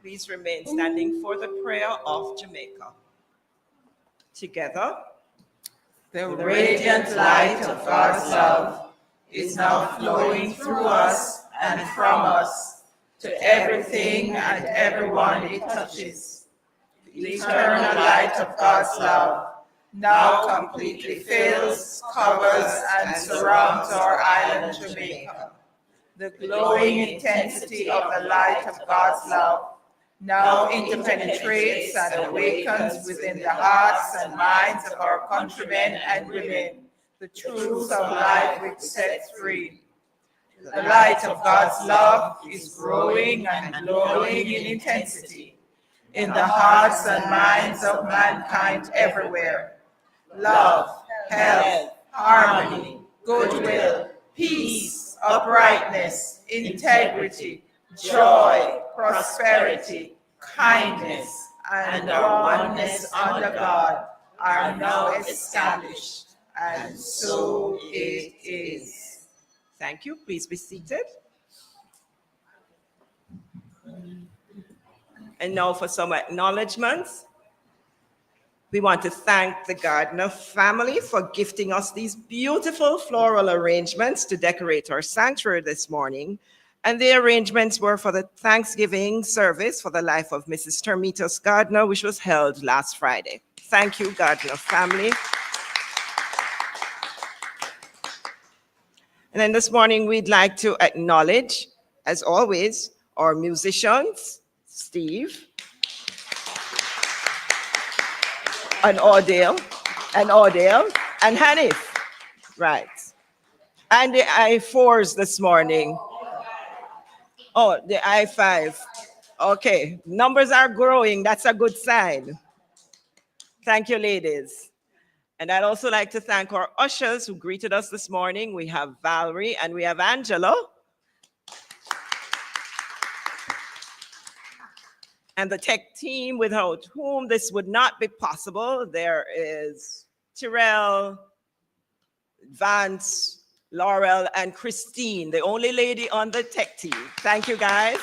Speaker 1: please remain standing for the prayer of Jamaica. Together,
Speaker 5: The radiant light of God's love is now flowing through us and from us to everything and everyone it touches. The eternal light of God's love now completely fills, covers, and surrounds our island Jamaica. The glowing intensity of the light of God's love now interpenetrates and awakens within the hearts and minds of our countrymen and women the truths of life which sets free. The light of God's love is growing and glowing in intensity in the hearts and minds of mankind everywhere. Love, health, harmony, goodwill, peace, uprightness, integrity, joy, prosperity, kindness, and our oneness under God are now established, and so it is.
Speaker 1: thank you. Please be seated. And now for some acknowledgements. We want to thank the Gardner family for gifting us these beautiful floral arrangements to decorate our sanctuary this morning. And the arrangements were for the Thanksgiving service for the life of Mrs. Termitas Gardner, which was held last Friday. Thank you, Gardner family. And then this morning, we'd like to acknowledge, as always, our musicians, Steve, and Ordale, and Hanif, right. And the I4s this morning. Oh, the I5. Okay, numbers are growing. That's a good sign. Thank you, ladies. And I'd also like to thank our ushers who greeted us this morning. We have Valerie and we have Angela. And the tech team without whom this would not be possible. There is Tyrell, Vance, Laurel, and Christine, the only lady on the tech team. Thank you, guys.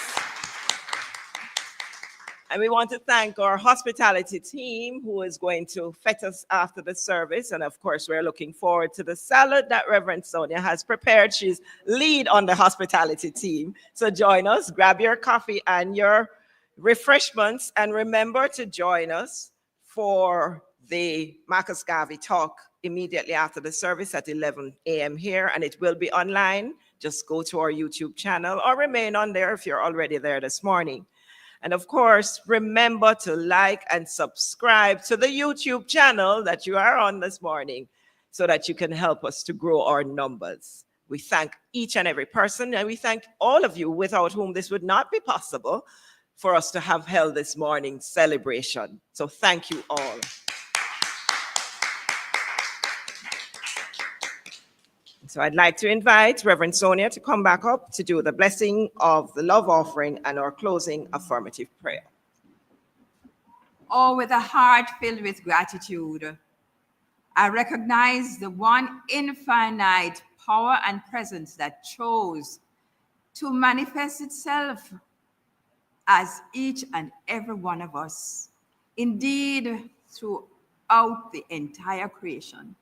Speaker 1: And we want to thank our hospitality team who is going to fet us after the service. And of course, we're looking forward to the salad that Reverend Sonia has prepared. She's lead on the hospitality team. So join us, grab your coffee and your refreshments, and remember to join us for the Marcus Garvey talk immediately after the service at 11 a.m. here, and it will be online. Just go to our YouTube channel or remain on there if you're already there this morning. And of course, remember to like and subscribe to the YouTube channel that you are on this morning so that you can help us to grow our numbers. We thank each and every person, and we thank all of you without whom this would not be possible for us to have held this morning's celebration. So thank you all. So I'd like to invite Reverend Sonia to come back up to do the blessing of the love offering and our closing affirmative prayer.
Speaker 7: Oh, with a heart filled with gratitude, I recognize the one infinite power and presence that chose to manifest itself as each and every one of us, indeed throughout the entire creation.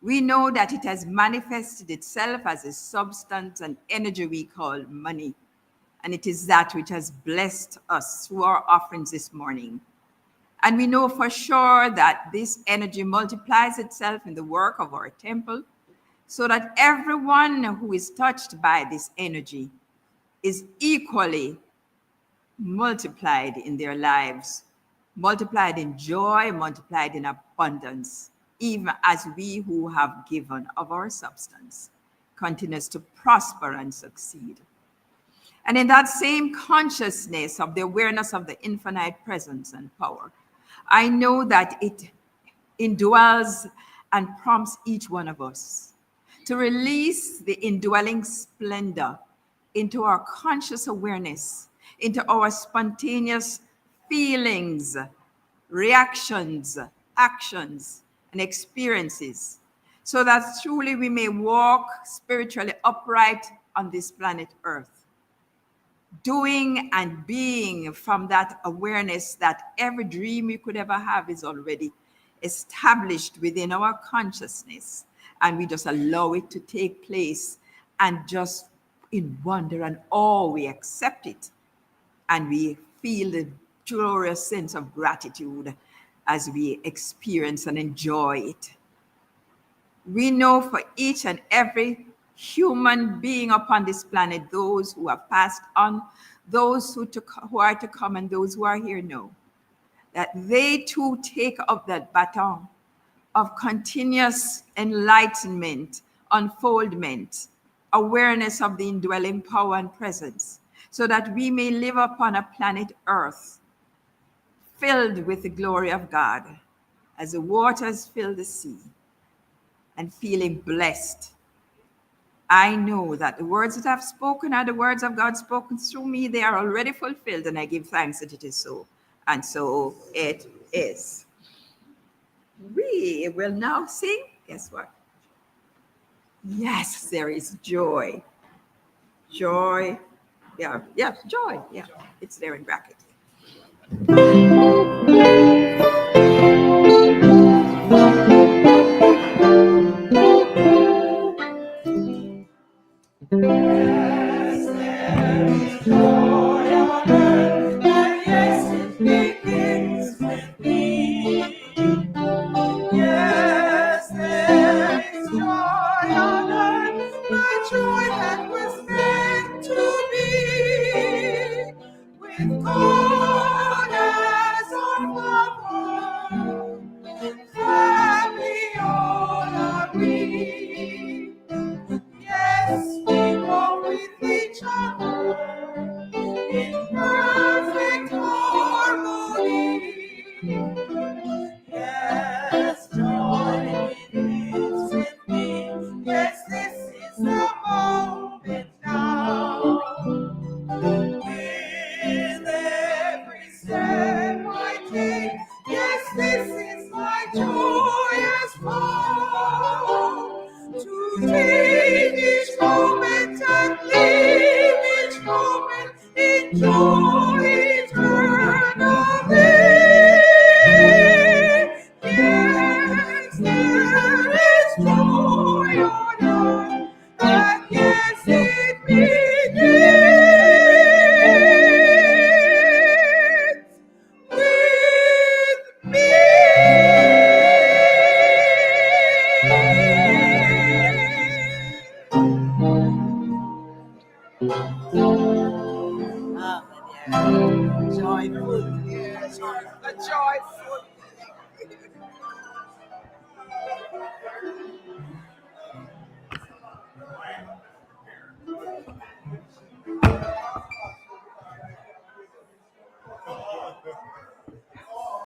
Speaker 7: We know that it has manifested itself as a substance and energy we call money, and it is that which has blessed us through our offerings this morning. And we know for sure that this energy multiplies itself in the work of our temple, so that everyone who is touched by this energy is equally multiplied in their lives, multiplied in joy, multiplied in abundance, even as we who have given of our substance continues to prosper and succeed. And in that same consciousness of the awareness of the infinite presence and power, I know that it indwells and prompts each one of us to release the indwelling splendor into our conscious awareness, into our spontaneous feelings, reactions, actions, and experiences, so that truly we may walk spiritually upright on this planet Earth. doing and being from that awareness that every dream we could ever have is already established within our consciousness. And we just allow it to take place, and just in wonder and awe, we accept it. And we feel the glorious sense of gratitude as we experience and enjoy it. We know for each and every human being upon this planet, those who have passed on, those who are to come, and those who are here now, that they too take up that baton of continuous enlightenment, unfoldment, awareness of the indwelling power and presence, so that we may live upon a planet Earth filled with the glory of God, as the waters fill the sea, and feeling blessed. I know that the words that I've spoken are the words of God spoken through me. They are already fulfilled, and I give thanks that it is so. And so it is. We will now sing. Guess what? Yes, there is joy. Joy. Yeah, joy. Yeah, it's there in bracket.
Speaker 5: Yes, there is joy on earth, and yes, it begins with me. Yes, there is joy on earth, my joy that was meant to be with God as our Father, family all are we. Yes, we walk with each other in perfect harmony. Yes, joy begins with me. Yes, this is the moment now. With every step I take, yes, this is my joyous fall. To take each moment and live each moment in joy eternally. Yes, there is joy on earth, and yes, it begins with me. Joyful, yes, a joyful.